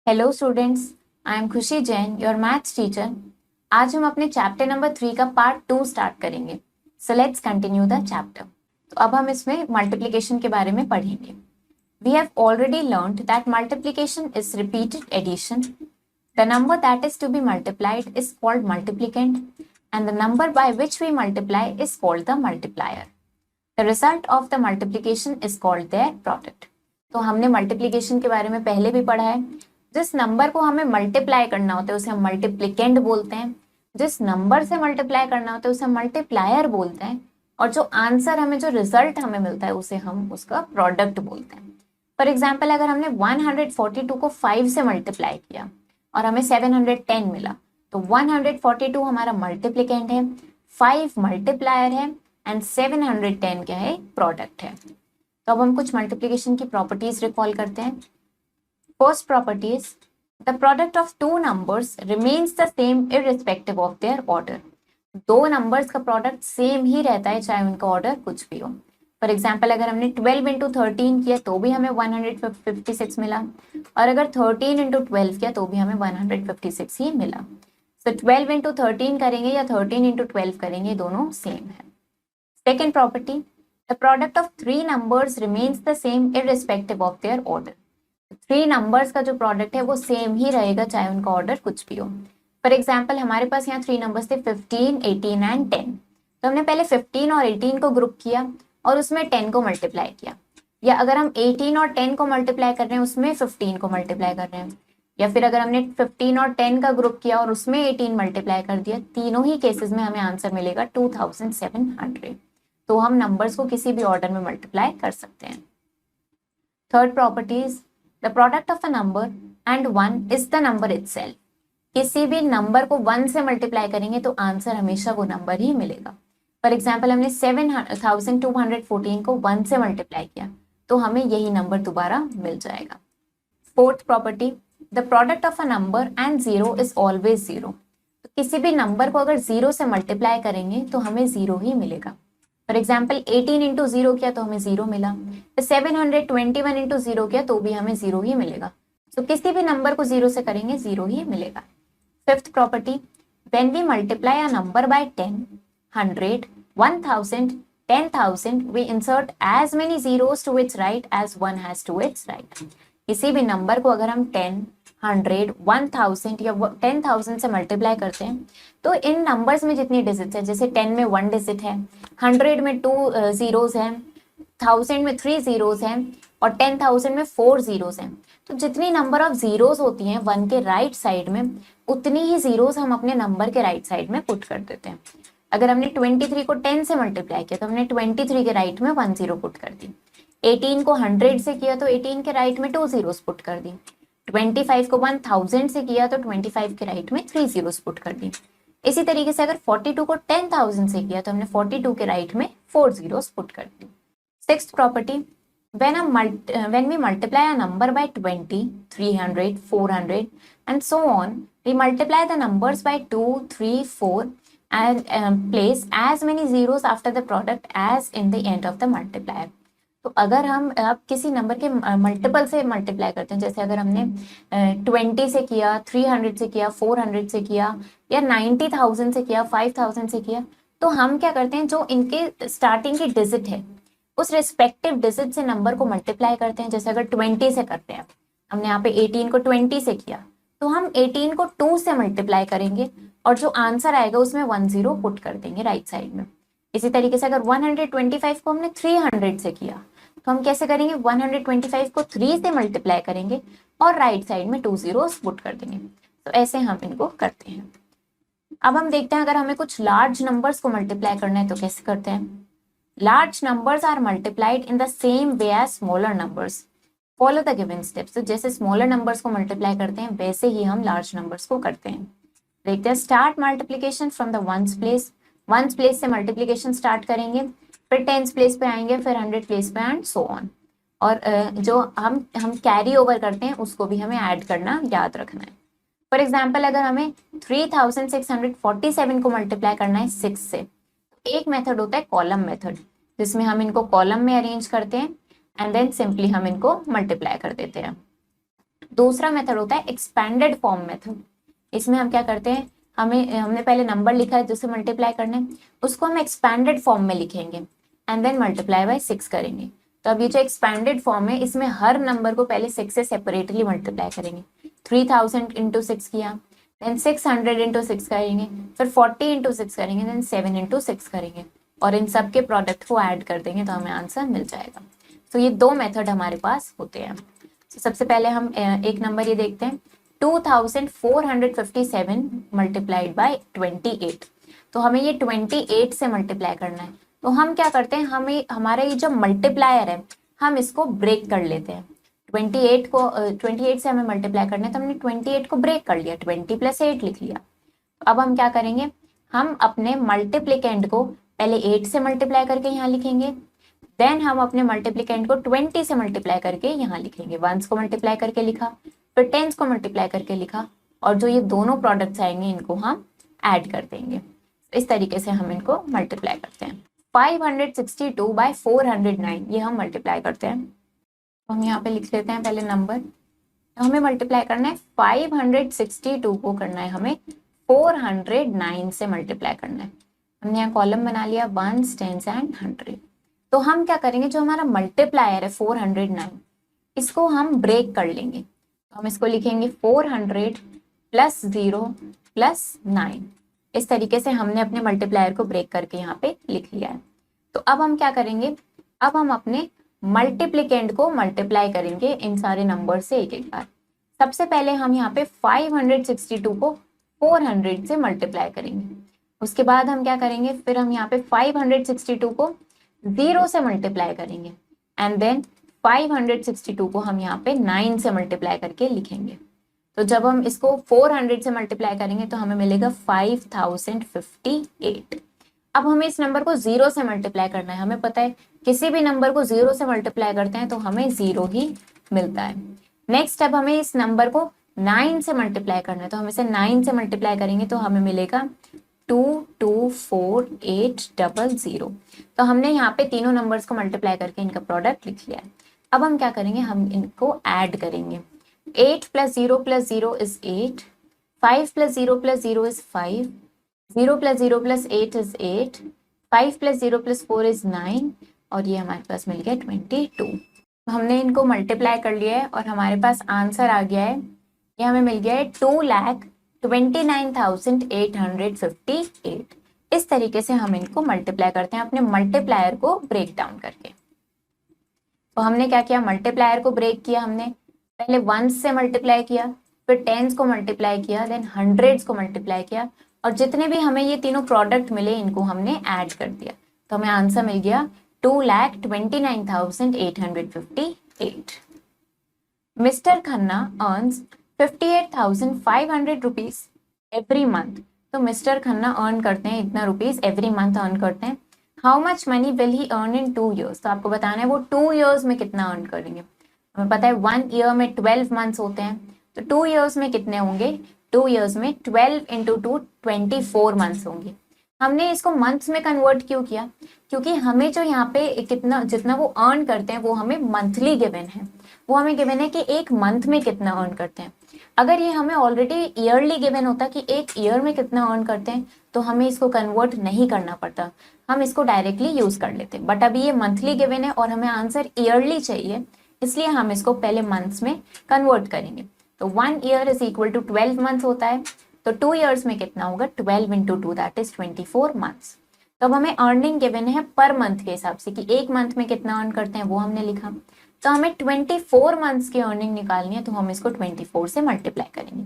Hello students, I am खुशी Jain, your maths teacher. आज हम अपने चैप्टर नंबर 3 का पार्ट 2 स्टार्ट करेंगे। So let's continue the chapter. तो अब हम इसमें मल्टीप्लिकेशन के बारे में पढ़ेंगे। We have already learned that multiplication is repeated addition. The number that is to be multiplied is called multiplicand and the number by which we multiply is called the multiplier. The result of the multiplication is called their product. तो हमने multiplication के बारे में पहले भी पढ़ा है। जिस नंबर को हमें मल्टीप्लाई करना होता है उसे हम मल्टीप्लिकेंट बोलते हैं। जिस नंबर से मल्टीप्लाई करना होता है उसे हम मल्टीप्लायर बोलते हैं। और जो आंसर हमें, जो रिजल्ट हमें मिलता है उसे हम उसका प्रोडक्ट बोलते हैं। फॉर एग्जाम्पल, अगर हमने 142 को 5 से मल्टीप्लाई किया और हमें 710 मिला, तो 142 हमारा मल्टीप्लिकेंट है, 5 मल्टीप्लायर है एंड 710 क्या है, प्रोडक्ट है। तो अब हम कुछ मल्टीप्लिकेशन की प्रॉपर्टीज रिकॉल करते हैं। First property is the product of two numbers remains the same irrespective of their order. दो नंबर्स का प्रोडक्ट सेम ही रहता है चाहे उनका ऑर्डर कुछ भी हो। फॉर एग्जाम्पल, अगर हमने 12 इंटू 13 किया तो भी हमें 156 मिला, और अगर 13 इंटू 12 किया तो भी हमें 156 ही मिला। तो 12 इंटू 13 करेंगे या 13 इंटू 12 करेंगे, दोनों सेम है। Second property, the product of three numbers remains the same irrespective of their order. Three numbers का जो प्रोडक्ट है वो सेम ही रहेगा चाहे उनका ऑर्डर कुछ भी हो। फॉर एग्जाम्पल, हमारे पास यहाँ थ्री नंबर्स थे 15, 18 एंड 10। तो हमने पहले 15 और 18 को ग्रुप किया और उसमें 10 को मल्टीप्लाई किया। या अगर हम 18 और 10 को मल्टीप्लाई कर रहे हैं उसमें 15 को मल्टीप्लाई कर रहे हैं, या फिर अगर हमने 15 और 10 का ग्रुप किया और उसमें 18 मल्टीप्लाई कर दिया, तीनों ही केसेस में हमें आंसर मिलेगा 2700। तो हम नंबर्स को किसी भी ऑर्डर में मल्टीप्लाई कर सकते हैं। Third properties, the product of a number and 1 is the number itself. किसी भी नंबर को 1 से मल्टीप्लाई करेंगे तो आंसर हमेशा वो नंबर ही मिलेगा। फॉर एग्जाम्पल, हमने 7214 को 1 से मल्टीप्लाई किया तो हमें यही नंबर दोबारा मिल जाएगा। Fourth property, the product of a number and 0 is always 0। तो किसी भी नंबर को अगर 0 से मल्टीप्लाई करेंगे तो हमें 0 ही मिलेगा। फॉर एग्जाम्पल, 18 इंटू 0 किया तो हमें 0 मिला, 721 इंटू 0 किया तो भी हमें 0 ही मिलेगा। तो किसी भी नंबर को 0 से करेंगे 0 ही मिलेगा। Fifth property, when we multiply a number by 10, 100, 1000, 10,000, we insert as many zeros to its right as 1 has to its right। किसी भी नंबर को अगर हम 10, 100, 1000 या 10,000 से मल्टीप्लाई करते हैं तो इन नंबर्स में जितनी डिजिट्स है, जैसे 10 में 1 डिजिट है, 100 में 2 जीरोस हैं, 1000 में 3 जीरोस हैं और 10,000 में 4 जीरोस हैं। तो जितनी नंबर ऑफ जीरोस होती हैं 1 के राइट साइड में, उतनी ही जीरोस हम अपने नंबर के राइट साइड में पुट कर देते हैं। अगर हमने 23 को 10 से मल्टीप्लाई किया तो हमने 23 के राइट में 1 जीरो पुट कर दी। 18 को 100 से किया तो 18 के राइट में 2 जीरोस पुट कर दी। 25 को 1000 से किया तो 25 के राइट में 3 जीरोस पुट कर दी। इसी तरीके से अगर 42 को 10,000 से किया तो हमने 42 के राइट में 4 जीरोस पुट कर दी। Sixth property, when we multiply a number by 20, 300, 400 and so on, we multiply the numbers by 2, 3, 4 and place as many zeros after the product as in the end of the multiplier। तो अगर हम अब किसी number के multiple से multiply करते हैं, जैसे अगर हमने 20 से किया, 300 से किया, 400 से किया या 90,000 से किया, 5,000 से किया, तो हम क्या करते हैं, जो इनके स्टार्टिंग की डिजिट है उस रिस्पेक्टिव डिजिट से नंबर को मल्टीप्लाई करते हैं। जैसे अगर 20 से करते हैं, हमने यहाँ पे 18 को 20 से किया तो हम 18 को 2 से मल्टीप्लाई करेंगे और जो आंसर आएगा उसमें 1 जीरो पुट कर देंगे राइट साइड में। इसी तरीके से अगर 125 को हमने 300 से किया तो हम कैसे करेंगे, 125 को 3 से मल्टीप्लाई करेंगे और राइट साइड में 2 जीरो पुट कर देंगे। तो ऐसे हम इनको करते हैं। अब हम देखते हैं अगर हमें कुछ लार्ज नंबर्स को मल्टीप्लाई करना है तो कैसे करते हैं। Large numbers are multiplied in the same way as smaller numbers. Follow the given steps. तो जैसे स्मॉलर नंबर्स को मल्टीप्लाई करते हैं वैसे ही हम लार्ज नंबर्स को करते हैं। देखते हैं, start multiplication from the ones place. Ones place से मल्टीप्लीकेशन स्टार्ट करेंगे, फिर टेंस प्लेस पे आएंगे, फिर 100 प्लेस पे एंड सो ऑन। और जो हम कैरी ओवर करते हैं उसको भी हमें ऐड करना याद रखना है। फॉर एग्जाम्पल, अगर हमें 3647 को मल्टीप्लाई करना है 6 से, एक मेथड होता है कॉलम मेथड, जिसमें हम इनको कॉलम में अरेंज करते हैं एंड देन सिंपली हम इनको मल्टीप्लाई कर देते हैं। दूसरा मेथड होता है एक्सपेंडेड फॉर्म मेथड। इसमें हम क्या करते हैं, हमने पहले नंबर लिखा है जिसे मल्टीप्लाई करना है, उसको हम एक्सपेंडेड फॉर्म में लिखेंगे एंड देन मल्टीप्लाई बाय 6 करेंगे। तो अब ये जो एक्सपेंडेड फॉर्म है इसमें हर नंबर को पहले 6 से सेपरेटली मल्टीप्लाई करेंगे। 3000 इंटू 6 किया, देन 600 इंटू 6 करेंगे, फिर 40 इंटू 6 करेंगे, देन 7 इंटू 6 करेंगे और इन सब के प्रोडक्ट को ऐड कर देंगे तो हमें आंसर मिल जाएगा। तो ये दो मेथड हमारे पास होते हैं। तो सबसे पहले हम एक नंबर ये देखते हैं, 2457 मल्टीप्लाइड बाय 28। तो हमें ये 28 से मल्टीप्लाई करना है। तो हम क्या करते हैं, हमें हमारा ये जो मल्टीप्लायर है हम इसको ब्रेक कर लेते हैं। 28 से हमें मल्टीप्लाई करना है तो हमने 28 को ब्रेक कर लिया, 20 प्लस 8 लिख लिया। अब हम क्या करेंगे, हम अपने मल्टीप्लिकेंड को पहले 8 से मल्टीप्लाई करके यहाँ लिखेंगे, देन हम अपने मल्टीप्लिकेंड को 20 से मल्टीप्लाई करके यहाँ लिखेंगे। वंस को मल्टीप्लाई करके लिखा, फिर टेंस को मल्टीप्लाई करके लिखा, और जो ये दोनों प्रोडक्ट्स आएंगे इनको हम ऐड कर देंगे। इस तरीके से हम इनको मल्टीप्लाई करते हैं। 562 बाय 409 ये हम मल्टीप्लाई करते हैं। तो हम यहाँ पे लिख लेते हैं पहले नंबर। तो हमें मल्टीप्लाई करना है 562 को करना है हमें 409 से मल्टीप्लाई करना है। हमने यहाँ कॉलम बना लिया 1s, 10s एंड 100। तो हम क्या करेंगे, जो हमारा मल्टीप्लायर है 409 इसको हम ब्रेक कर लेंगे। तो हम इसको लिखेंगे 400 प्लस 0 प्लस 9। इस तरीके से हमने अपने मल्टीप्लायर को ब्रेक करके यहाँ पे लिख लिया है। तो अब हम क्या करेंगे, अब हम अपने मल्टीप्लिकेंड को मल्टीप्लाई करेंगे इन सारे नंबर से एक एक बार। सबसे पहले हम यहाँ पे 562 को 400 से मल्टीप्लाई करेंगे। उसके बाद हम क्या करेंगे, फिर हम यहाँ पे 562 को 0 से मल्टीप्लाई करेंगे एंड देन 562 को हम यहाँ पे 9 से मल्टीप्लाई करके लिखेंगे। तो जब हम इसको 400 से मल्टीप्लाई करेंगे तो हमें मिलेगा 5058। अब हमें इस नंबर को 0 से मल्टीप्लाई करना है। हमें पता है किसी भी नंबर को 0 से मल्टीप्लाई करते हैं तो हमें 0 ही मिलता है। नेक्स्ट अब हमें इस नंबर को 9 से मल्टीप्लाई करना है। तो हम इसे 9 से मल्टीप्लाई करेंगे तो हमें मिलेगा 224800। तो हमने यहाँ पे तीनों नंबर्स को मल्टीप्लाई करके इनका प्रोडक्ट लिख लिया है। अब हम क्या करेंगे, हम इनको ऐड करेंगे। 8 plus 0 plus 0 is 8, 5 plus 0 plus 0 is 5, 0 plus 0 plus 8 is 8, 5 plus 0 plus 4 is 9 और ये हमारे पास मिल गया 22। हमने इनको मल्टीप्लाई कर लिया है और हमारे पास आंसर आ गया है, ये हमें मिल गया है 2,29,858। इस तरीके से हम इनको मल्टीप्लाई करते हैं अपने मल्टीप्लायर को ब्रेक डाउन करके। तो हमने क्या किया, मल्टीप्लायर को ब्रेक किया, हमने पहले 1 से मल्टीप्लाई किया, फिर 10s को मल्टीप्लाई किया, देन 100s को मल्टीप्लाई किया और जितने भी हमें ये तीनों प्रोडक्ट मिले इनको हमने ऐड कर दिया। तो हमें आंसर मिल गया 2,29,858। Mister Khanna earns 58,500 rupees every month. तो मिस्टर खन्ना अर्न करते हैं इतना रुपीज एवरी मंथ अर्न करते हैं। How much money will he earn in 2 years। तो आपको बताना है वो 2 years में कितना अर्न करेंगे। हमें पता है 1 year में 12 months होते हैं, तो 2 years में कितने होंगे, 2 years में 12 इंटू 2 24 months होंगे। हमने इसको मंथ्स में कन्वर्ट क्यों किया, क्योंकि हमें जो यहाँ पे कितना जितना वो अर्न करते हैं वो हमें मंथली गिवन है। वो हमें गिवन है कि एक मंथ में कितना अर्न करते हैं। अगर ये हमें ऑलरेडी ईयरली गिवन होता कि एक ईयर में कितना अर्न करते हैं तो हमें इसको कन्वर्ट नहीं करना पड़ता, हम इसको डायरेक्टली यूज कर लेते। बट अभी ये मंथली गिवन है और हमें आंसर ईयरली चाहिए, इसलिए हम इसको पहले मंथ्स में कन्वर्ट करेंगे। तो 1 year is equal to 12 months होता है, तो 2 years में कितना होगा, 12 इंटू 2 दैट इज 24 months। तो अब हमें अर्निंग गिवन है पर मंथ के हिसाब से कि एक मंथ में कितना अर्न करते हैं वो हमने लिखा। तो हमें 24 मंथ्स की अर्निंग निकालनी है, तो हम इसको 24 से मल्टीप्लाई करेंगे।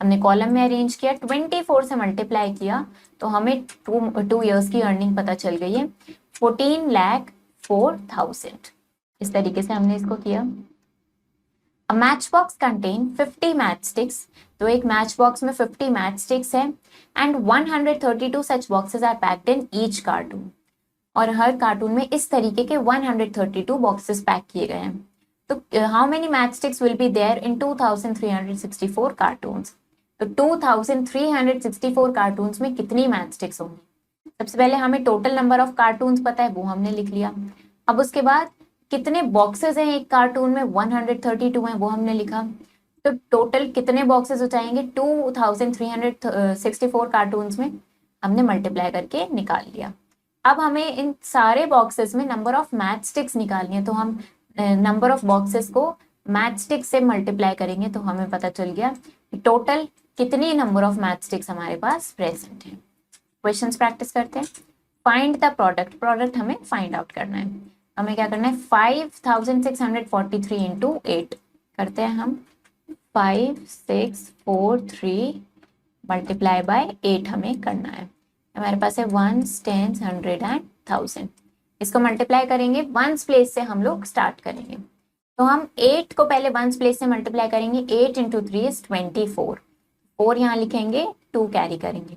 हमने कॉलम में अरेंज किया, 24 से मल्टीप्लाई किया तो हमें 2 years की अर्निंग पता चल गई है 14,04,000। इस तरीके से हमने इसको किया। A matchbox contain 50 matchsticks। तो एक मैच बॉक्स में 50 matchsticks है and 132 such boxes are packed in each cartoon। और हर कार्टून में इस तरीके के 132 बॉक्सेस पैक किए गए हैं। तो how many matchsticks will be there in 2364 cartoons. तो 2364 कार्टून्स में कितनी मैचस्टिक्स होंगी। सबसे पहले हमें टोटल नंबर ऑफ कार्टून्स पता है, वो हमने लिख लिया। अब उसके बाद कितने बॉक्सेस हैं एक कार्टून में, 132 हैं, वो हमने लिखा। तो टोटल कितने बॉक्सेस हो जाएंगे, 2364 कार्टून्स में हमने मल्टीप्लाई करके निकाल लिया। अब हमें इन सारे बॉक्सेस में नंबर ऑफ मैच स्टिक्स निकालनी है, तो हम नंबर ऑफ बॉक्सेस को मैच स्टिक से मल्टीप्लाई करेंगे, तो हमें पता चल गया कि टोटल कितनी नंबर ऑफ मैच स्टिक्स हमारे पास प्रेजेंट है। क्वेश्चंस प्रैक्टिस करते हैं। फाइंड द प्रोडक्ट, प्रोडक्ट हमें फाइंड आउट करना है। हमें क्या करना है, 5643 इंटू 8 करते हैं हम। 5643 मल्टीप्लाई बाय 8 हमें करना है। हमारे पास है 1s, 10s, 100 एंड 1000। इसको मल्टीप्लाई करेंगे, वंस प्लेस से हम लोग स्टार्ट करेंगे। तो हम 8 को पहले वंस प्लेस से मल्टीप्लाई करेंगे। 8 इंटू 3 इज 24, 4 यहाँ लिखेंगे, 2 कैरी करेंगे।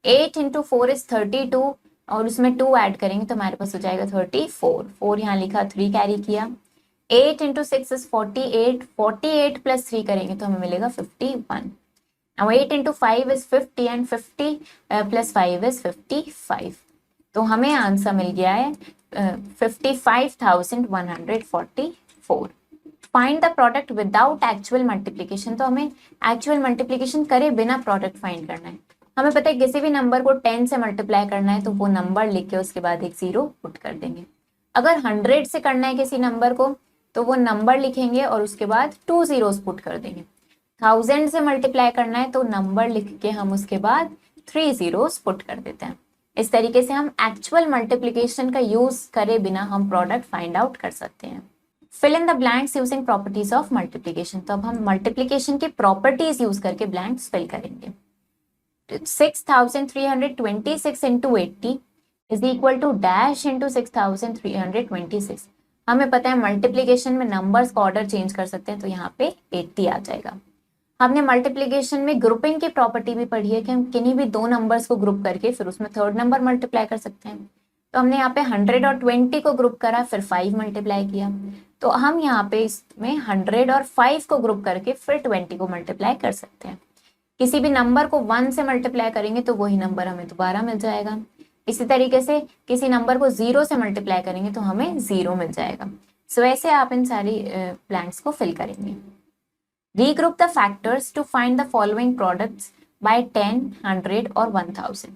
8 इंटू 4 इज 32 और उसमें 2 ऐड करेंगे तो हमारे पास हो जाएगा 34, 4 यहाँ लिखा, 3 कैरी किया। 8 इंटू 6 इज 48, 48 प्लस 3 करेंगे तो हमें मिलेगा 51। Now 8 into 5 is 50 and 50 plus 5 is 55. तो हमें आंसर मिल गया है 55,144। Find the product without actual multiplication, तो हमें एक्चुअल मल्टीप्लीकेशन करे बिना प्रोडक्ट फाइंड करना है। हमें पता है किसी भी नंबर को 10 से मल्टीप्लाई करना है तो वो नंबर लिख के उसके बाद एक 0 पुट कर देंगे। अगर 100 से करना है किसी नंबर को तो वो नंबर लिखेंगे और उसके बाद 2 zeros पुट कर देंगे। 1000 से मल्टीप्लाई करना है तो नंबर लिख के हम उसके बाद 3 zeros पुट कर देते हैं। इस तरीके से हम एक्चुअल मल्टीप्लिकेशन का यूज करे बिना हम प्रोडक्ट फाइंड आउट कर सकते हैं। Fill in the blanks using properties of multiplication, तो अब हम मल्टीप्लिकेशन की प्रॉपर्टीज यूज करके ब्लैंक्स फिल करेंगे। 6326 into 80 is equal to dash into 6326। हमें पता है मल्टीप्लिकेशन में नंबर्स का ऑर्डर चेंज कर सकते हैं, तो यहाँ पे 80 आ जाएगा। हमने मल्टीप्लिकेशन में ग्रुपिंग की प्रॉपर्टी भी पढ़ी है कि हम किन्हीं भी दो नंबर्स को ग्रुप करके फिर उसमें थर्ड नंबर मल्टीप्लाई कर सकते हैं। तो हमने यहाँ पे 100 और 20 को ग्रुप करा, फिर 5 मल्टीप्लाई किया। तो हम यहाँ पे इसमें 100 और 5 को ग्रुप करके फिर 20 को मल्टीप्लाई कर सकते हैं। किसी भी नंबर को 1 से मल्टीप्लाई करेंगे तो वही नंबर हमें दोबारा मिल जाएगा। इसी तरीके से किसी नंबर को 0 से मल्टीप्लाई करेंगे तो हमें 0 मिल जाएगा। सो ऐसे आप इन सारी ब्लैंक्स को फिल करेंगे। Regroup the factors to find the following products by 10, 100 और 1000।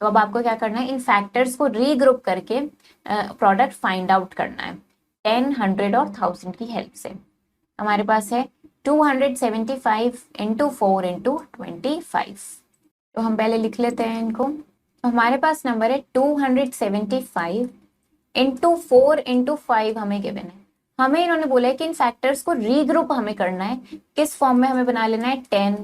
तो अब आपको क्या करना है, इन फैक्टर्स को रीग्रुप करके प्रोडक्ट फाइंड आउट करना है 10, 100 और 1000 की हेल्प से। हमारे पास है 275 इंटू 4 इंटू 25। तो हम पहले लिख लेते हैं इनको। तो हमारे पास नंबर है 275 इंटू 4 इंटू 5 हमें गिवन है। हमें इन्होंने बोला है कि इन फैक्टर्स को रीग्रुप हमें करना है। किस फॉर्म में हमें बना लेना है, 10,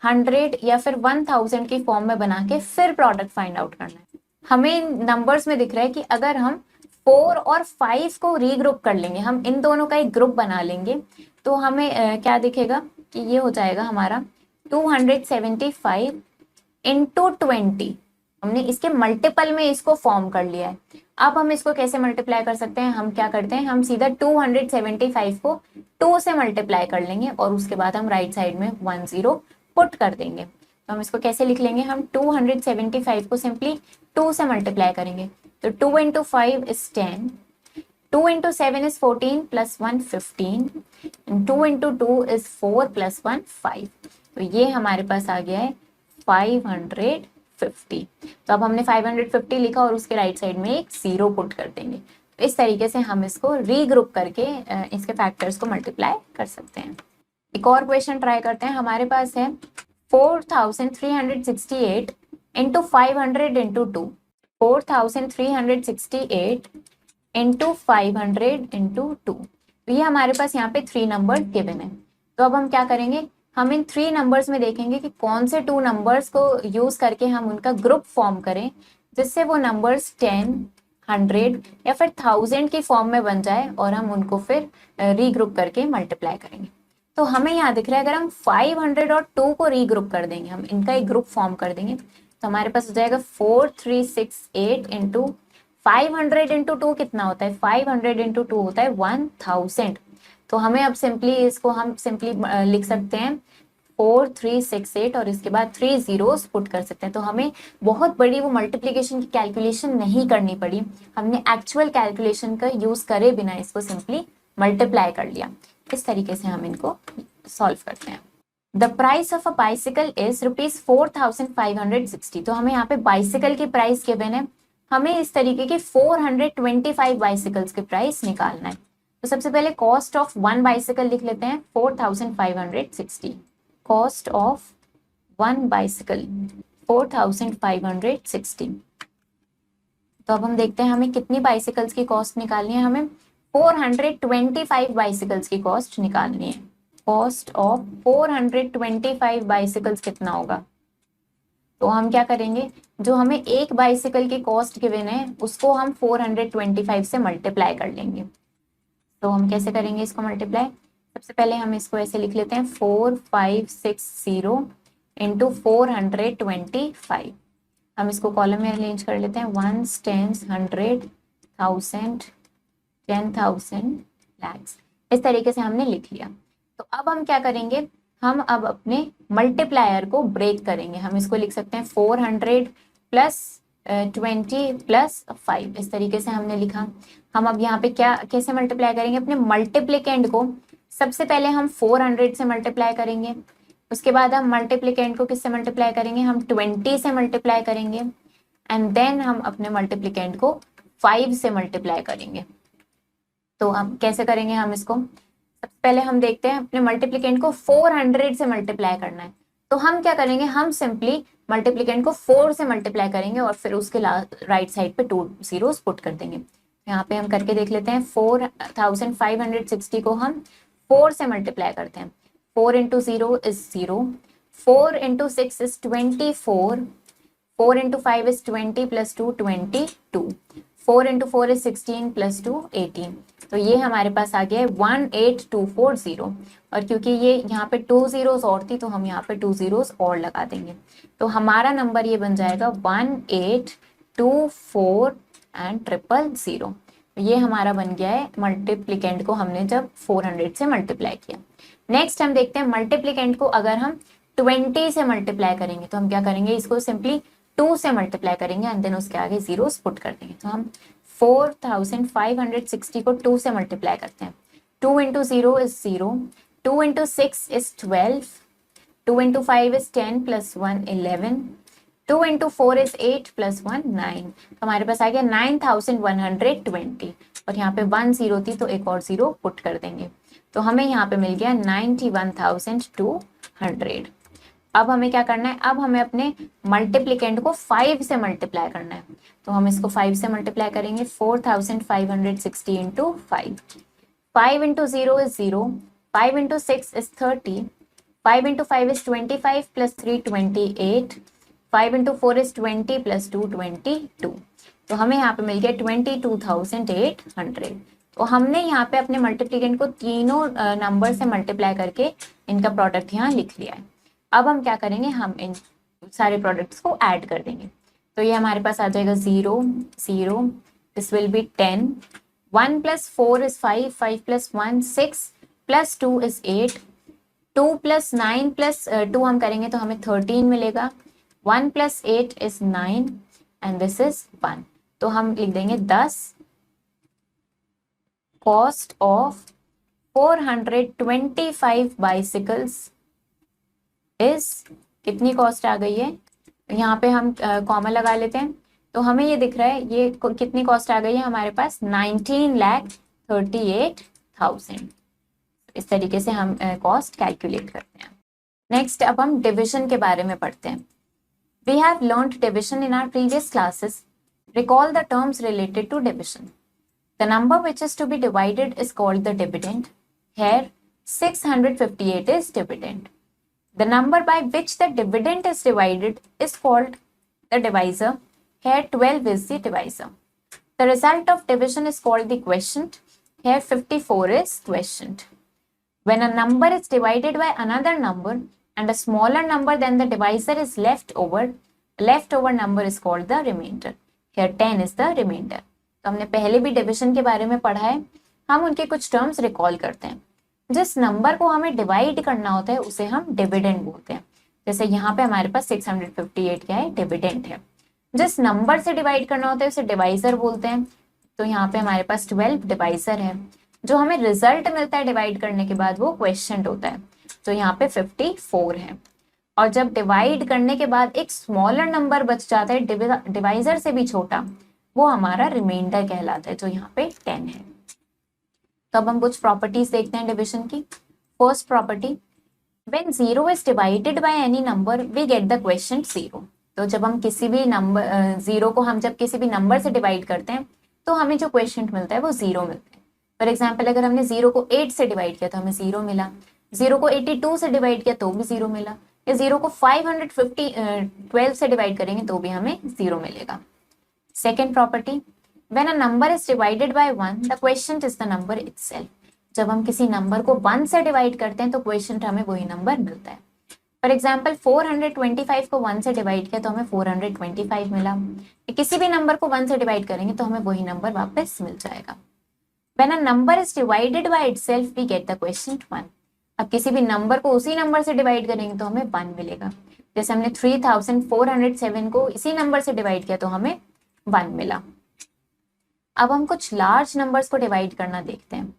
100 या फिर 1000 की फॉर्म में बना के फिर प्रोडक्ट फाइंड आउट करना है। हमें इन नंबर्स में दिख रहा है कि अगर हम 4 और 5 को रीग्रुप कर लेंगे, हम इन दोनों का एक ग्रुप बना लेंगे, तो हमें क्या दिखेगा कि ये हो जाएगा हमारा 275 इंटू 20। हमने इसके मल्टीपल में इसको फॉर्म कर लिया है। अब हम इसको कैसे मल्टीप्लाई कर सकते हैं, हम क्या करते हैं, हम सीधा 275 को 2 से मल्टीप्लाई कर लेंगे और उसके बाद हम राइट साइड में 1 0 पुट कर देंगे। तो हम इसको कैसे लिख लेंगे, हम 275 को सिंपली 2 से मल्टीप्लाई करेंगे। तो 2 into 5 is 10, 2 into 7 is 14 plus 1 15, 2 into 2 is 4 plus 1 5। तो ये हमारे पास आ गया है 550। तो अब हमने 550 लिखा और उसके राइट साइड में एक 0 पुट कर देंगे। तो इस तरीके से हम इसको रीग्रुप करके इसके फैक्टर्स को मल्टीप्लाई कर सकते हैं। एक और क्वेश्चन ट्राई करते हैं। हमारे पास है 4368 इंटू 500 इंटू 2, 4368 इंटू 500 इंटू 2। तो ये हमारे पास यहाँ पे 3 नंबर गिवन है। तो अब हम क्या करेंगे, हम इन 3 नंबर्स में देखेंगे कि कौन से 2 नंबर्स को यूज करके हम उनका ग्रुप फॉर्म करें जिससे वो नंबर्स 10, 100 या फिर 1000 की फॉर्म में बन जाए और हम उनको फिर रीग्रुप करके मल्टीप्लाई करेंगे। तो हमें यहाँ दिख रहा है अगर हम 500 और 2 को रीग्रुप कर देंगे, हम इनका एक ग्रुप फॉर्म कर देंगे, तो हमारे पास हो जाएगा 4368 इंटू 500 इंटू 2 कितना होता है, 500 इंटू 2 होता है 1000। तो हमें अब सिंपली इसको हम सिंपली लिख सकते हैं 4368 और इसके बाद 3 zeros पुट कर सकते हैं। तो हमें बहुत बड़ी वो मल्टीप्लिकेशन की कैलकुलेशन नहीं करनी पड़ी, हमने एक्चुअल कैलकुलेशन का यूज करे बिना इसको सिंपली मल्टीप्लाई कर लिया। इस तरीके से हम इनको सॉल्व करते हैं। The price of a bicycle is ₹4,560। तो हमें यहाँ पे बाइसिकल की प्राइस गिवन है, हमें इस तरीके के 425 बाइसिकल्स के प्राइस निकालना है। तो सबसे पहले कॉस्ट ऑफ वन बाइसिकल लिख लेते हैं 4,560। Cost of one bicycle 4,560। तो अब हम देखते हैं हमें कितनी बाइसिकल्स की कॉस्ट निकालनी है। हमें 425 बाइसिकल्स की कॉस्ट निकालनी है। कॉस्ट ऑफ 425 बाइसिकल्स कितना होगा? तो हम क्या करेंगे, जो हमें एक बाइसिकल की कॉस्ट गिवन है उसको हम 425 से मल्टीप्लाई कर लेंगे। तो हम कैसे करेंगे इसको मल्टीप्लाई? सबसे पहले हम इसको ऐसे लिख लेते हैं 4560 इंटू 425। हम इसको कॉलम में अरेंज कर लेते हैं, 1s, 10s, 100, 1000, 10,000, lakhs। इस तरीके से हमने लिख लिया। तो अब हम क्या करेंगे, हम अब अपने मल्टीप्लायर को ब्रेक करेंगे। हम इसको लिख सकते हैं 400 प्लस 20 प्लस 5। इस तरीके से हमने लिखा। हम अब यहाँ पे क्या कैसे मल्टीप्लाई करेंगे, अपने मल्टीप्लिकेंड को सबसे पहले हम 400 से मल्टीप्लाई करेंगे, उसके बाद हम मल्टीप्लिकेंड को किससे मल्टीप्लाई करेंगे, हम 20 से मल्टीप्लाई करेंगे, एंड देन हम अपने मल्टीप्लिकेंड को 5 से मल्टीप्लाई करेंगे। तो अब कैसे करेंगे हम इसको, सबसे पहले हम देखते हैं अपने मल्टीप्लिकेंड को 400 से मल्टीप्लाई करना है। तो हम क्या करेंगे, हम सिंपली मल्टीप्लिकेंड को 4 से मल्टीप्लाई करेंगे और फिर उसके राइट साइड पे 2 zeros पुट कर देंगे। यहाँ पे हम करके देख लेते हैं। 4,560 को हम 4 से मल्टीप्लाई करते हैं। 4 into 0 is 0, 4 into 6 is 24, 4 into 5 is 20 plus 2 22, 4 into 4 is 16 plus 2 18। तो ये हमारे पास आ गया है 18240। और क्योंकि ये यहाँ पे 2 zeros और थी तो हम यहाँ पे 2 zeros और लगा देंगे। तो हमारा नंबर ये बन जाएगा 1824 एंड 000। ये हमारा बन गया है मल्टीप्लिकेंड को हमने जब 400 से मल्टीप्लाई किया। नेक्स्ट हम देखते हैं मल्टीप्लिकेंड को अगर हम 20 से मल्टीप्लाई करेंगे तो हम क्या करेंगे, इसको सिंपली 2 से मल्टीप्लाई करेंगे एंड देन उसके आगे जीरोस पुट कर देंगे। तो हम 4,560 को 2 से मल्टीप्लाई करते हैं। 2 into 0 is 0, 2 into 6 is 12, 2 into 5 is 10 plus 1 11, 2 into 4 is 8 plus 1 9। तो हमारे पास आ गया 9,120 और यहाँ पे 1 0 थी तो एक और 0 पुट कर देंगे। तो हमें यहाँ पे मिल गया 91,200। अब हमें क्या करना है, अब हमें अपने मल्टीप्लिकेंड को 5 से मल्टीप्लाई करना है। तो हम इसको 5 से मल्टीप्लाई करेंगे। 4,560 into 5। 5 into 0 is 0, 5 into 6 is 30, 5 into 5 is 25 plus 3 28, 5 into 4 is 20 plus 2 22। तो हमें यहाँ पे मिल गया 22,800। तो हमने यहाँ पे अपने मल्टीप्लिकेंड को तीनों नंबर से मल्टीप्लाई करके इनका प्रोडक्ट यहाँ लिख लिया है। अब हम क्या करेंगे, हम इन सारे प्रोडक्ट्स को ऐड कर देंगे। तो ये हमारे पास आ जाएगा 0 0, this will be 10, 1 plus 4 is 5, 5 plus 1 6 plus 2 is 8, 2 plus 9 plus 2 हम करेंगे तो हमें 13 मिलेगा, 1 plus 8 is 9 and this is 1। तो हम लिख देंगे 10। कॉस्ट ऑफ 425 बाइसिकल्स इज, कितनी कॉस्ट आ गई है, यहाँ पे हम कॉमा लगा लेते हैं। तो हमें ये दिख रहा है ये कितनी कॉस्ट आ गई है हमारे पास, 19,38,000। इस तरीके से हम कॉस्ट कैलकुलेट करते हैं। नेक्स्ट अब हम डिविजन के बारे में पढ़ते हैं। We have learned division in our previous classes. Recall the terms related to division. The number which is to be divided is called the dividend. Here 658 is dividend. The number by which the dividend is divided is called the divisor. Here 12 is the divisor. The result of division is called the quotient. Here 54 is quotient. When a number is divided by another number and a smaller number than the divisor is left over, the leftover number is called the remainder. Here 10 is the remainder. तो हमने पहले भी division के बारे में पढ़ा है। हम उनके कुछ टर्म्स रिकॉल करते हैं। जिस नंबर को हमें डिवाइड करना होता है उसे हम डिविडेंड बोलते हैं। जैसे यहाँ पे हमारे पास 658 क्या है, डिविडेंड है। जिस नंबर से डिवाइड करना होता है उसे डिवाइजर बोलते हैं। तो यहाँ पे हमारे पास 12 डिवाइजर है। जो हमें रिजल्ट मिलता है डिवाइड करने के बाद वो क्वेश्चन होता है। जो यहाँ पे 54 है। और जब डिवाइड करने के बाद एक स्मॉलर नंबर बच जाता है डिवाइजर से भी छोटा, वो हमारा रिमाइंडर कहलाता है, जो यहाँ पे 10 है। तो अब हम कुछ प्रॉपर्टीज देखते हैं डिविजन की। First property, when 0 is divided by any number we get the quotient 0। तो जब हम किसी भी नंबर 0 को हम जब किसी भी नंबर से डिवाइड करते हैं तो हमें जो क्वेश्चन मिलता है वो 0 मिलता है। फॉर एग्जाम्पल, अगर हमने 0 को 8 से डिवाइड किया तो हमें 0 मिला, 0 को 82 से डिवाइड किया तो भी 0 मिला, या 0 को 512 से डिवाइड करेंगे तो भी हमें 0 मिलेगा। Second property, when a number is divided bye 1 the question is the number itself. जब हम किसी नंबर को 1 से डिवाइड करते हैं तो क्वेश्चन हमें वही नंबर मिलता है। फॉर एग्जाम्पल, 425 को 1 से डिवाइड किया तो हमें 425 मिला, किसी भी नंबर को 1 से डिवाइड करेंगे तो हमें वही नंबर वापस मिल जाएगा। When a number is divided by itself, we get the quotient 1। अब किसी भी नंबर को उसी नंबर से डिवाइड करेंगे तो हमें 1 मिलेगा। जैसे हमने 3407 को इसी नंबर से डिवाइड किया तो हमें 1 मिला। अब हम कुछ लार्ज नंबर्स को डिवाइड करना देखते हैं।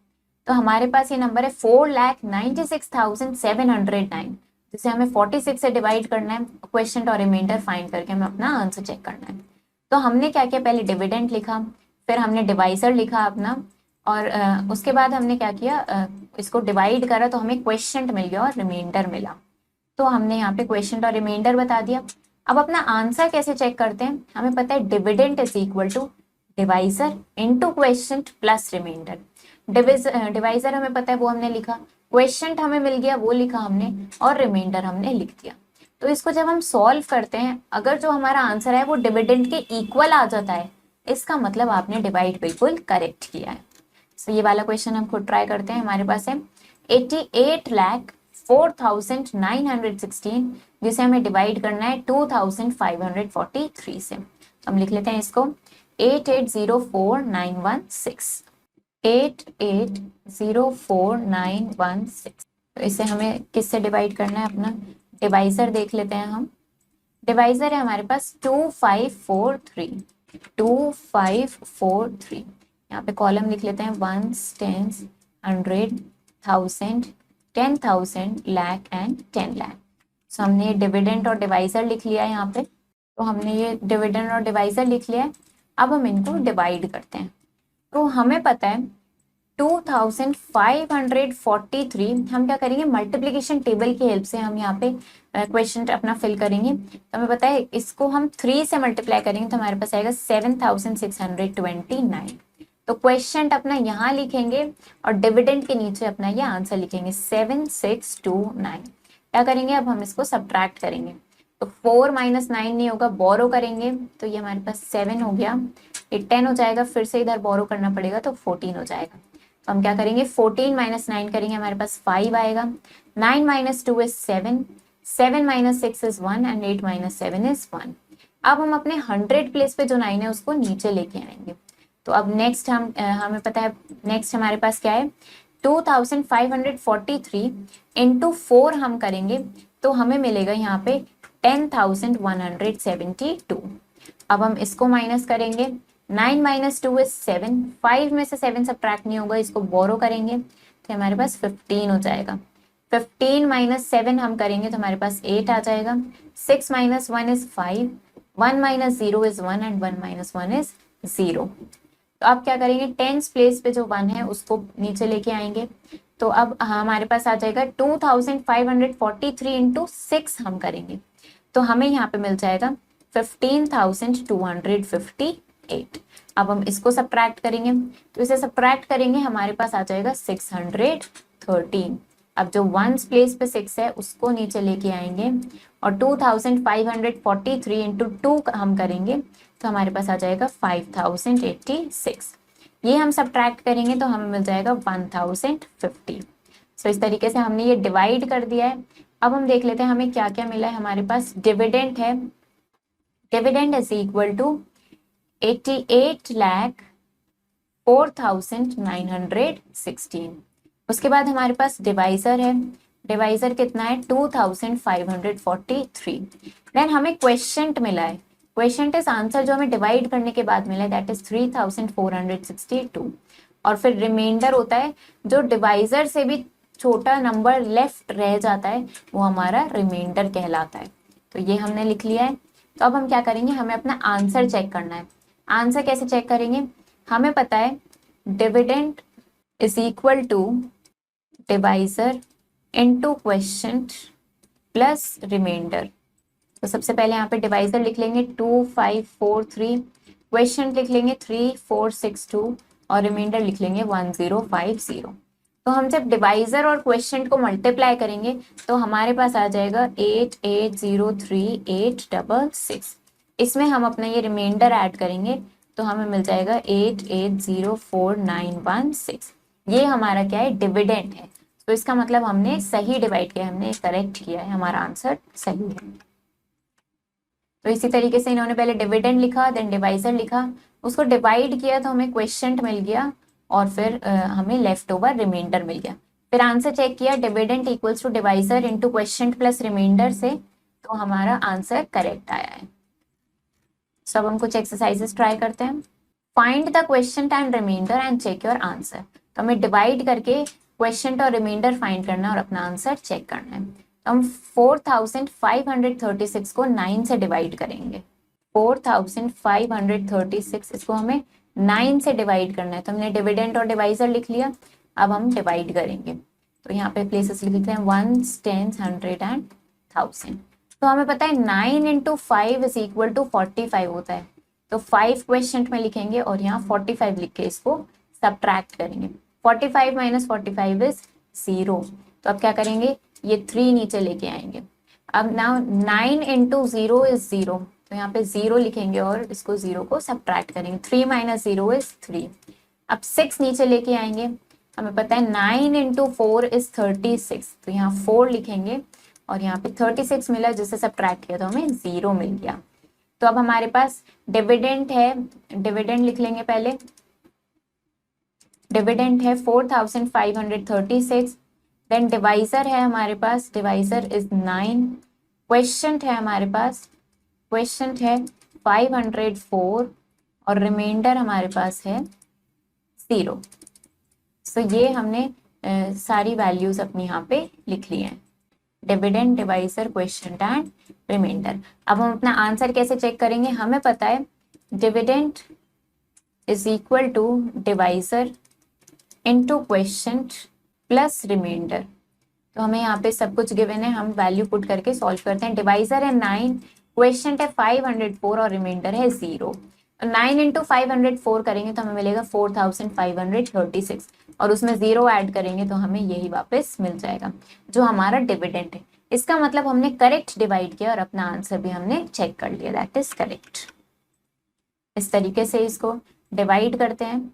तो हमारे पास ये नंबर है 4,96,709, जिसे हमें 46 से डिवाइड करना है, क्वेश्चन और रिमाइंडर फाइंड करके हमें अपना आंसर चेक करना है। तो हमने क्या किया, पहले डिविडेंड लिखा, फिर हमने डिवाइजर लिखा अपना, और उसके बाद हमने क्या किया, इसको डिवाइड करा तो हमें क्वेश्चन मिल गया और रिमाइंडर मिला। तो हमने यहाँ पे क्वेश्चन और रिमाइंडर बता दिया। अब अपना आंसर कैसे चेक करते हैं, हमें पता है dividend is equal to divisor into quotient plus remainder. Divisor हमें पता है वो हमने लिखा, क्वेश्चन हमें मिल गया वो लिखा हमने, और रिमाइंडर हमने लिख दिया। तो इसको जब हम सॉल्व करते हैं, अगर जो हमारा आंसर है वो डिविडेंड के इक्वल आ जाता है, इसका मतलब आपने डिवाइड बिल्कुल करेक्ट किया है। तो ये वाला क्वेश्चन हम खुद ट्राई करते हैं। हमारे पास है 88,04,916, जिसे हमें डिवाइड करना है 2,543 से। तो हम लिख लेते हैं इसको 88,04,916, 88,04,916। तो इसे हमें किससे डिवाइड करना है, अपना डिवाइजर देख लेते हैं हम। डिवाइजर है हमारे पास 2543, 2543। यहाँ पे कॉलम लिख लेते हैं 1s, 10s, 100, 1000, 10,000, lakh and 10 lakh. सो हमने ये डिविडेंड और डिवाइजर लिख लिया है यहाँ पे। तो हमने ये डिविडेंड और डिवाइजर लिख लिया है। अब हम इनको डिवाइड करते हैं। तो हमें पता है 2,543, हम क्या करेंगे, मल्टीप्लिकेशन टेबल की हेल्प से हम यहाँ पे क्वेश्चन अपना फिल करेंगे। तो हमें पता है इसको हम 3 से मल्टीप्लाई करेंगे तो हमारे पास आएगा 7,629। तो क्वेश्चन अपना यहाँ लिखेंगे और डिविडेंड के नीचे अपना ये आंसर लिखेंगे 7629। क्या करेंगे, अब हम इसको सब्ट्रैक्ट करेंगे। तो 4 - 9 नहीं होगा, बोरो करेंगे तो ये हमारे पास 7 हो गया, ये 10 हो जाएगा, फिर से इधर बोरो करना पड़ेगा तो 14 हो जाएगा। तो हम क्या करेंगे, 14 - 9 करेंगे, हमारे पास 5 आएगा। 9 - 2 इज 7, 7 - 6 इज 1 एंड 8 - 7 इज 1। अब हम अपने 100 प्लेस पे जो 9 है उसको नीचे लेके आएंगे। तो अब नेक्स्ट हमें पता है नेक्स्ट हमारे पास क्या है, 2,543 इंटू 4 हम करेंगे तो हमें मिलेगा यहाँ पे 10,172। अब हम इसको माइनस करेंगे, 9 - 2 इज 7, 5 में से 7 सब्ट्रैक्ट नहीं होगा, इसको बोरो करेंगे तो हमारे पास 15 हो जाएगा। 15 - 7 हम करेंगे तो हमारे पास 8 आ जाएगा। 6 - 1 इज 5, 1 - 0 इज 1 एंड 1 - 1 इज 0। तो अब क्या करेंगे, 10s प्लेस पे जो 1 है उसको नीचे लेके आएंगे। तो अब हमारे पास आ जाएगा 2,543 इंटू 6 हम करेंगे तो हमें यहाँ पे मिल जाएगा 15,258। अब हम इसको सब्ट्रैक्ट करेंगे, तो इसे सब्ट्रैक्ट करेंगे हमारे पास आ जाएगा 613। अब जो 1s प्लेस पे 6 है उसको नीचे लेके आएंगे और 2,543 इंटू 2 हम करेंगे तो हमारे पास आ जाएगा 5,086। ये हम सब्ट्रैक्ट करेंगे तो हमें मिल जाएगा 1,050। सो इस तरीके से हमने ये डिवाइड कर दिया है। अब हम देख लेते हैं हमें क्या क्या मिला है। हमारे पास डिविडेंड है, डिविडेंड इज इक्वल टू 88,04,916। उसके बाद हमारे पास डिवाइजर है, डिवाइजर कितना है 2,543। देन हमें क्वेश्चन मिला है, क्वेश्चन इज आंसर जो हमें डिवाइड करने के बाद मिला है दैट इज 3,462। और फिर रिमाइंडर होता है जो डिवाइजर से भी छोटा नंबर लेफ्ट रह जाता है वो हमारा रिमाइंडर कहलाता है। तो ये हमने लिख लिया है। तो अब हम क्या करेंगे, हमें अपना आंसर चेक करना है। आंसर कैसे चेक करेंगे, हमें पता है dividend is equal to divisor into quotient plus remainder. तो सबसे पहले यहाँ पे डिवाइजर लिख लेंगे 2543, क्वेश्चन लिख लेंगे 3462 और रिमाइंडर लिख लेंगे 1050। तो हम जब डिवाइजर और क्वेश्चन को मल्टीप्लाई करेंगे तो हमारे पास आ जाएगा 8803,866। इसमें हम अपना ये रिमाइंडर ऐड करेंगे तो हमें मिल जाएगा 8804,916। ये हमारा क्या है, डिविडेंड है। तो इसका मतलब हमने सही डिवाइड किया, हमने करेक्ट किया है, हमारा आंसर सही है। तो इसी तरीके से इन्होंने पहले डिविडेंड लिखा, देन डिवाइजर लिखा, उसको डिवाइड किया तो हमें क्वेश्चन मिल गया और फिर हमें लेफ्ट ओवर रिमाइंडर मिल गया। फिर आंसर चेक किया, dividend equals to divisor into quotient plus remainder से, तो हमारा आंसर करेक्ट आया है। सब हम कुछ एक्सरसाइजेस ट्राई करते हैं। Find the quotient and remainder and check your answer. तो हमें डिवाइड करके क्वेश्चन और रिमाइंडर फाइंड करना है और अपना आंसर चेक करना है। तो हम 4536 को 9 से डिवाइड करेंगे। 4536 इसको हमें 9 से डिवाइड करना है। तो हमने डिविडेंड और डिवाइजर लिख लिया, अब हम डिवाइड करेंगे। तो यहाँ पे प्लेसेस लिखते हैं 1s, 10s, 100 एंड 1000। तो हमें पता है 9 इंटू 5 इज इक्वल टू 45 होता है। तो 5 क्वेश्चन में लिखेंगे और यहाँ 45 लिख के इसको सब्ट्रैक्ट करेंगे। 45 माइनस 45 इज 0। तो अब क्या करेंगे, ये 3 नीचे लेके आएंगे। अब नाउ 9 इंटू 0 इज 0, तो यहाँ पे 0 लिखेंगे और इसको 0 को सब्ट्रैक्ट करेंगे। 3 माइनस 0 इज 3। अब 6 नीचे लेके आएंगे, हमें पता है 9 इंटू 4 इज 36, तो यहाँ 4 लिखेंगे और यहाँ पे 36 मिला, जिससे सब्ट्रैक्ट किया तो हमें 0 मिल गया। तो अब हमारे पास डिविडेंड है, डिविडेंड लिख लेंगे पहले। डिविडेंड है 4536, देन डिवाइजर है हमारे पास, डिवाइजर इज 9, क्वेश्चन है हमारे पास, क्वेश्चन है 504 और रिमाइंडर हमारे पास है 0। सो ये हमने सारी वैल्यूज अपनी यहाँ पे लिख ली हैं, dividend, divisor, quotient and remainder. अब हम अपना आंसर कैसे चेक करेंगे, हमें पता है dividend is equal to divisor into quotient plus remainder. तो हमें यहाँ पे सब कुछ गिवन है, हम वैल्यू पुट करके सॉल्व करते हैं। डिवाइजर है 9, क्वेश्चन है 504 और रिमाइंडर है 0। 9 इंटू 504 करेंगे तो हमें मिलेगा 4536 और उसमें 0 ऐड करेंगे तो हमें यही वापस मिल जाएगा जो हमारा डिविडेंड है। इसका मतलब हमने करेक्ट डिवाइड किया और अपना आंसर भी हमने चेक कर लिया, दैट इज करेक्ट। इस तरीके से इसको डिवाइड करते हैं।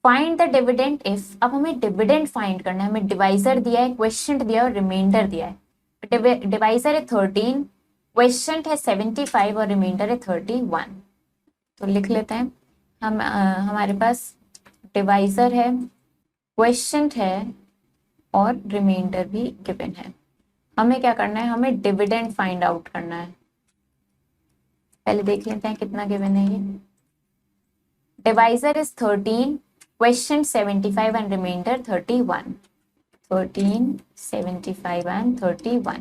फाइंड द डिविडेंड इफ, अब हमें डिविडेंड फाइंड करना है। हमें डिवाइजर दिया है, क्वेश्चन दिया है और रिमाइंडर दिया है। डिवाइजर है 13, क्वेश्चन है 75 और रिमाइंडर है 31। तो लिख लेते हैं हम, हमारे पास डिवाइजर है, क्वेश्चन है और रिमाइंडर भी गिवन है। हमें क्या करना है, हमें डिविडेंड फाइंड आउट करना है। पहले देख लेते हैं कितना गिवन है ये। Divisor is 13, quotient 75 and remainder 31। 13, 75 and 31।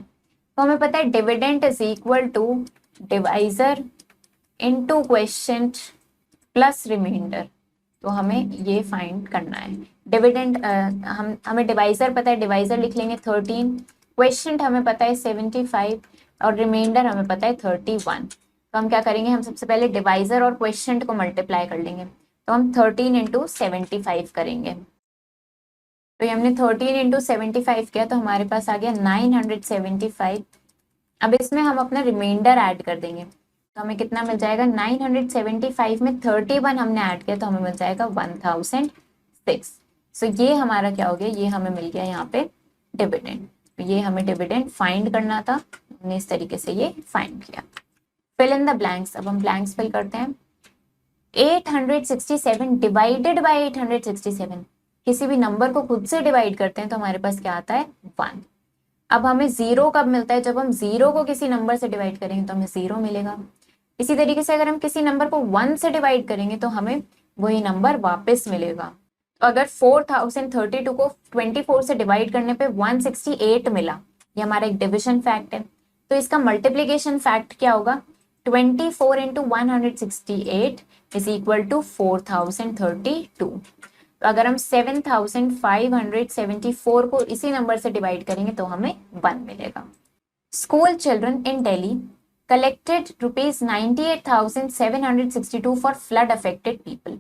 तो हमें पता है dividend is equal to divisor into quotient plus remainder. तो हमें ये फाइंड करना है। डिविडेंड हमें डिवाइजर पता है, डिवाइजर लिख लेंगे 13, क्वेश्चन हमें पता है 75 और रिमाइंडर हमें पता है 31। तो हम क्या करेंगे, हम सबसे पहले डिवाइजर और क्वेश्चन को मल्टीप्लाई कर लेंगे। तो हम 13 इंटू 75 करेंगे। तो ये हमने 13 इंटू 75 किया तो हमारे पास आ गया 975। अब इसमें हम अपना रिमाइंडर ऐड कर देंगे तो हमें कितना मिल जाएगा, 975 में 31 हमने ऐड किया तो हमें मिल जाएगा 1006। सो ये हमारा क्या हो गया, ये हमें मिल गया यहाँ पे डिविडेंड। तो ये हमें डिविडेंड फाइंड करना था, हमने इस तरीके से ये फाइंड किया। Fill in the blanks. अब हम ब्लैंक्स फिल करते हैं। 867 डिवाइडेड बाय 867, किसी भी नंबर को खुद से डिवाइड करते हैं तो हमारे पास क्या आता है, 1। अब हमें 0 कब मिलता है, जब हम 0 को किसी नंबर से डिवाइड करेंगे तो हमें 0 मिलेगा। इसी तरीके से अगर हम किसी नंबर को 1 से डिवाइड करेंगे तो हमें वही नंबर वापस मिलेगा। तो अगर 4032 को 24 से डिवाइड करने पे 168 मिला, ये हमारा एक डिविजन फैक्ट है, तो इसका मल्टीप्लीकेशन फैक्ट क्या होगा, 24 इंटू 168 इज इक्वल टू 4032। तो अगर हम 7574 को इसी नंबर से डिवाइड करेंगे तो हमें 1 मिलेगा। School children in Delhi collected ₹98,762 for flood affected people.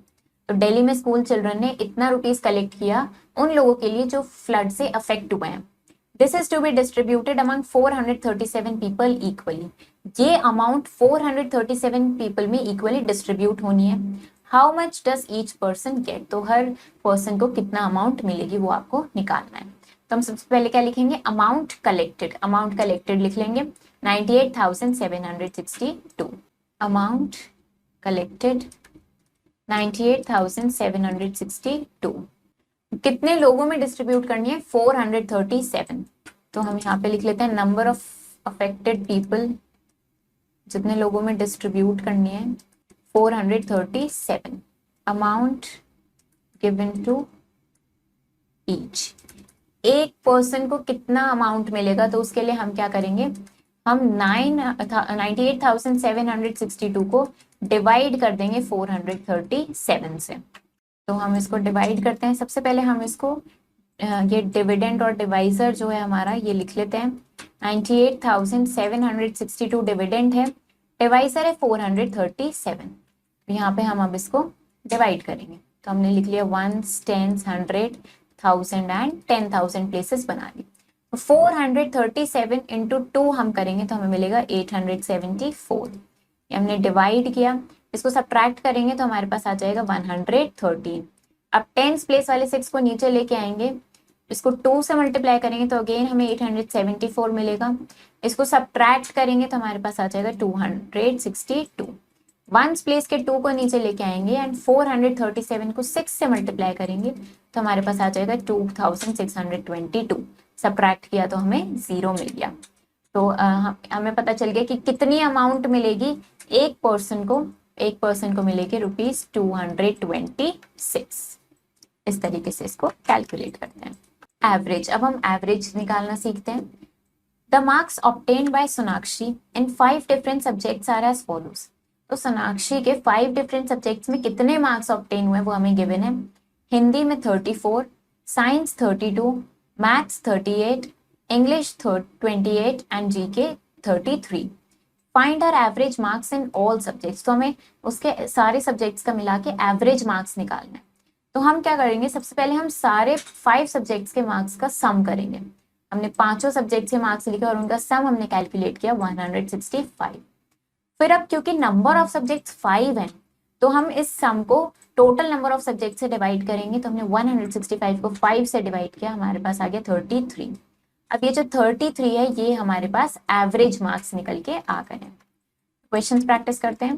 तो दिल्ली में स्कूल चिल्ड्रन ने इतना रुपीस कलेक्ट किया उन लोगों के लिए जो फ्लड से अफेक्ट हुए हैं। This is to be distributed among 437 people equally. ये अमाउंट 437 पीपल में इक्वली डिस्ट्रीब्यूट होनी है। How much does each person get, तो हर पर्सन को कितना अमाउंट मिलेगी वो आपको निकालना है। तो हम सबसे पहले क्या लिखेंगे, अमाउंट कलेक्टेड लिख लेंगे 98,762। अमाउंट कलेक्टेड 98,762 कितने लोगों में डिस्ट्रीब्यूट करनी है, 437। तो हम यहाँ पे लिख लेते हैं नंबर ऑफ अफेक्टेड पीपल, जितने लोगों में डिस्ट्रीब्यूट करनी है 437। अमाउंट गिवन टू ईच, एक पर्सन को कितना अमाउंट मिलेगा, तो उसके लिए हम क्या करेंगे, हम 98,762 को डिवाइड कर देंगे 437 से। तो हम इसको डिवाइड करते हैं। सबसे पहले हम इसको ये डिविडेंड और डिवाइजर जो है हमारा ये लिख लेते हैं। 98,762 डिविडेंड है, डिवाइजर है 437। तो यहाँ पे हम अब इसको डिवाइड करेंगे। तो हमने लिख लिया 1s, 10s, 100, 1000 एंड 10,000 प्लेसेस बना ली। 437 इंटू 2 हम करेंगे तो हमें मिलेगा 874। ये हमने डिवाइड किया, इसको सब्ट्रैक्ट करेंगे तो हमारे पास आ जाएगा 113। अब 10s प्लेस वाले 6 को नीचे लेके आएंगे, इसको 2 से मल्टीप्लाई करेंगे तो अगेन हमें 874 मिलेगा। इसको सब्ट्रैक्ट करेंगे तो हमारे पास आ जाएगा 262। 1s प्लेस के 2 को नीचे लेके आएंगे एंड 437 को 6 से मल्टीप्लाई करेंगे तो हमारे पास आ जाएगा 2622। सब्ट्रैक्ट किया तो हमें 0 मिल गया। तो हमें पता चल गया कि कितनी अमाउंट मिलेगी एक पर्सन को मिलेगी ₹226। इस तरीके से इसको कैलकुलेट करते हैं। एवरेज, अब हम एवरेज निकालना सीखते हैं। The marks obtained by Sonakshi in 5 different subjects are as follows. तो सोनाक्षी के 5 डिफरेंट सब्जेक्ट्स में कितने मार्क्स ऑब्टेन हुए वो हमें गिवन है। हिंदी में 34, science 32, maths 38, English 28 and GK 33। Find our average marks in all subjects. तो हमें उसके सारे सब्जेक्ट्स का मिला के एवरेज मार्क्स निकालना है। तो हम क्या करेंगे, सबसे पहले हम सारे 5 सब्जेक्ट्स के मार्क्स का सम करेंगे। हमने 5 सब्जेक्ट्स के मार्क्स लिखे और उनका सम हमने कैलकुलेट किया 165। फिर अब क्योंकि नंबर ऑफ सब्जेक्ट्स 5 हैं तो हम इस सम को टोटल नंबर ऑफ सब्जेक्ट से डिवाइड करेंगे। तो हमने 165 को 5 से डिवाइड किया, हमारे पास आ गया 33। अब ये जो 33 है ये हमारे पास एवरेज मार्क्स निकल के आ गए हैं। क्वेश्चंस प्रैक्टिस करते हैं।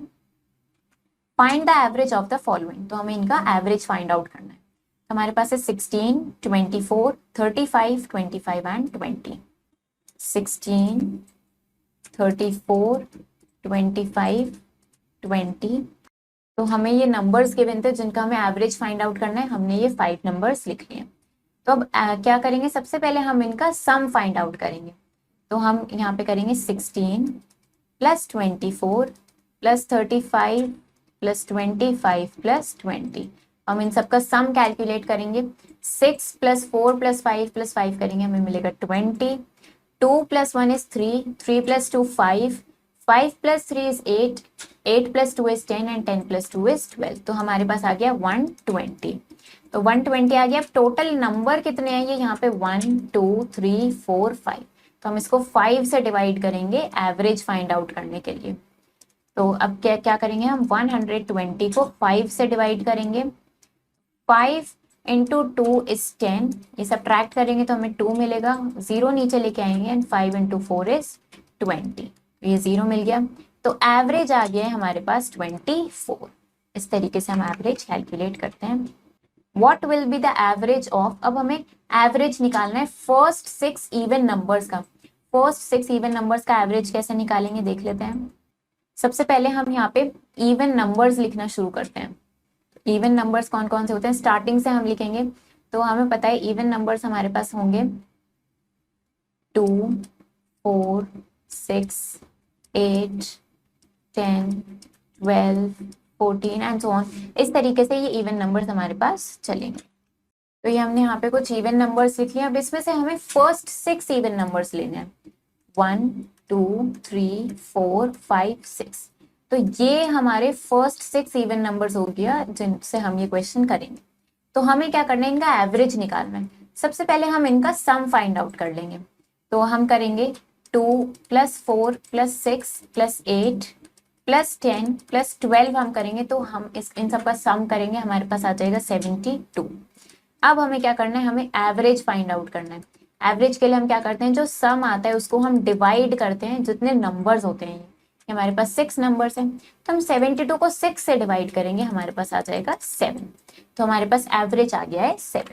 Find the average of the following. तो हमें इनका एवरेज फाइंड आउट करना है। तो हमारे पास है 16, 24, 35, 25 एंड 20। 16, 34, 25, 20। तो हमें ये नंबर्स गिवन थे जिनका हमें एवरेज फाइंड आउट करना है। हमने ये 5 नंबर्स लिख लिए। तो अब क्या करेंगे, सबसे पहले हम इनका सम फाइंड आउट करेंगे। तो हम यहाँ पे करेंगे 16 प्लस 24 प्लस 35 प्लस 25 प्लस 20। हम इन सबका सम कैलकुलेट करेंगे। 6 प्लस 4 प्लस 5 प्लस 5 करेंगे, हमें मिलेगा 20। 2 plus 1 is 3, 3 plus 2 5, 5 plus 3 is 8, 8 plus 2 is 10 and 10 plus 2 is 12। तो हमारे पास आ गया 120। तो 120 आ गया। अब टोटल नंबर कितने हैं ये यहाँ पे 1 2 3 4 5। तो हम इसको 5 से डिवाइड करेंगे एवरेज फाइंड आउट करने के लिए। तो अब क्या करेंगे, हम 120 को 5 से डिवाइड करेंगे। 5 इंटू 2 इज 10, ये सब्ट्रैक्ट करेंगे तो हमें 2 मिलेगा। 0 नीचे लेके आएंगे एंड 5 इंटू 4 इज 20। तो ये 0 मिल गया। तो एवरेज आ गया है हमारे पास 24। इस तरीके से हम एवरेज कैलकुलेट करते हैं। What will be the average of, अब हमें एवरेज निकालना है फर्स्ट 6 इवन नंबर्स का। फर्स्ट 6 इवन नंबर्स का एवरेज कैसे निकालेंगे देख लेते हैं। सबसे पहले हम यहाँ पे इवन नंबर्स लिखना शुरू करते हैं। इवन नंबर्स कौन कौन से होते हैं स्टार्टिंग से हम लिखेंगे, तो हमें पता है इवन नंबर्स हमारे पास होंगे 2, 4, 6, 8, 10, 12, 14 एंड सो ऑन। इस तरीके से ये इवन नंबर्स हमारे पास चलेंगे। तो ये हमने यहाँ पे कुछ इवन नंबर्स लिख लिया। अब इसमें से हमें फर्स्ट 6 इवन नंबर्स लेने हैं, 1, 2, 3, 4, 5, 6। तो ये हमारे फर्स्ट 6 इवन नंबर्स हो गया जिनसे हम ये क्वेश्चन करेंगे। तो हमें क्या करना है, इनका एवरेज निकालना है। सबसे पहले हम इनका सम फाइंड आउट कर लेंगे। तो हम करेंगे 2 + 4 + 6 + 8 + 10 + 12 हम करेंगे, तो हम इन सब का सम करेंगे, हमारे पास आ जाएगा 72। अब हमें क्या करना है, हमें एवरेज फाइंड आउट करना है। एवरेज के लिए हम क्या करते हैं, जो सम आता है उसको हम डिवाइड करते हैं जितने नंबर्स होते हैं। हमारे पास 6 नंबर्स हैं, तो हम 72 को 6 से डिवाइड करेंगे, हमारे पास आ जाएगा 7। तो हमारे पास एवरेज आ गया है 7।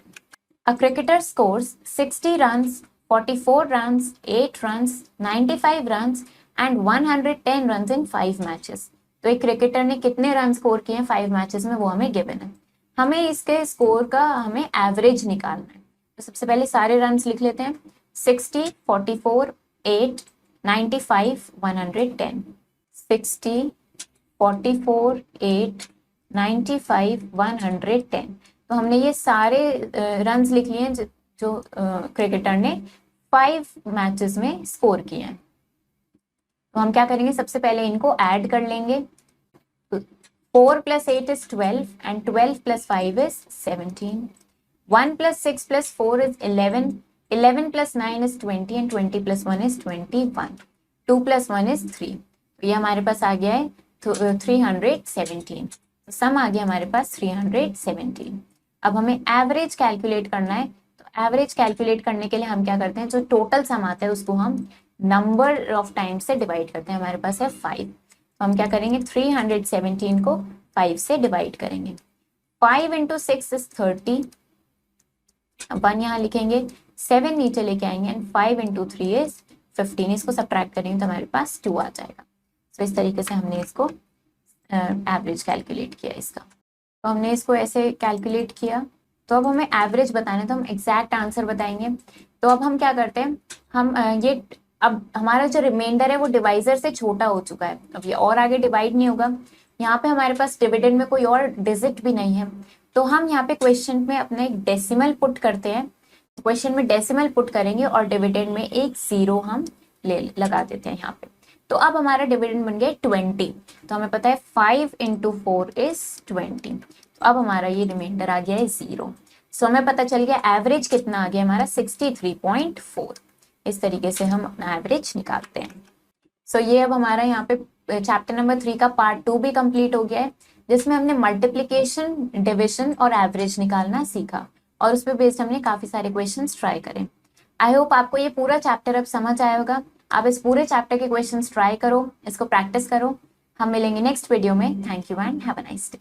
A cricketer scores 60 runs, 44 runs, 8 runs, 95 runs and 110 runs in 5 matches. तो एक क्रिकेटर ने कितने रन स्कोर किए हैं 5 मैचेस में, वो हमें गिवन है। हमें इसके स्कोर का हमें एवरेज निकालना है। तो सबसे पहले सारे रन्स लिख लेते हैं, 60, 44, 8, 95, 110। 60, 44, 8, 95, 110। तो हमने ये सारे रन्स लिख लिए हैं जो क्रिकेटर ने 5 मैचेस में स्कोर किए हैं। तो हम क्या करेंगे, सबसे पहले इनको ऐड कर लेंगे। 4 + 8 is 12 and 12 + 5 is 17. 1 + 6 + 4 is 11. 11 + 9 is 20 and 20 + 1 is 21. 2 + 1 is 3. तो ये हमारे पास आ गया है 317। तो सम आ गया हमारे पास 317। अब हमें एवरेज कैलकुलेट करना है। तो एवरेज कैलकुलेट करने के लिए हम क्या करते हैं, जो टोटल सम आता है उसको हम नंबर ऑफ टाइम्स से डिवाइड करते हैं। हमारे पास है 5, तो हम क्या करेंगे, 317 को 5 से डिवाइड करेंगे। 5 × 6 is 30। 1 यहाँ लिखेंगे, 7 नीचे लेके आएंगे एंड 5 × 3 is 15। इसको सब्ट्रैक्ट करेंगे तो हमारे पास 2 आ जाएगा। तो इस तरीके से हमने इसको एवरेज कैलकुलेट किया इसका। तो हमने इसको ऐसे कैलकुलेट किया। तो अब हमें एवरेज बताना है, तो हम एग्जैक्ट आंसर बताएंगे। तो अब हम क्या करते हैं, हम ये अब हमारा जो रिमाइंडर है वो डिवाइजर से छोटा हो चुका है, अब ये और आगे डिवाइड नहीं होगा। यहाँ पे हमारे पास डिविडेंड में कोई और डिजिट भी नहीं है, तो हम यहाँ पे क्वेश्चन में अपने एक डेसिमल पुट करते हैं। क्वेश्चन में डेसिमल पुट करेंगे और डिविडेंड में एक 0 हम लगा देते हैं यहाँ पे। तो अब हमारा डिविडेंड बन गया 20। तो हमें पता है 5 × 4 is 20। तो अब हमारा ये रिमाइंडर आ गया है 0। सो हमें पता चल गया एवरेज कितना आ गया हमारा 63.4। इस तरीके से हम अपना एवरेज निकालते हैं। सो ये अब हमारा यहाँ पे चैप्टर नंबर 3 का पार्ट 2 भी कंप्लीट हो गया है, जिसमें हमने मल्टीप्लिकेशन, डिविजन और एवरेज निकालना सीखा और उस पर बेस्ड हमने काफी सारे क्वेश्चंस ट्राई करें। आई होप आपको ये पूरा चैप्टर अब समझ आया होगा। आप इस पूरे चैप्टर के क्वेश्चंस ट्राई करो, इसको प्रैक्टिस करो। हम मिलेंगे नेक्स्ट वीडियो में। Thank you and have a nice day.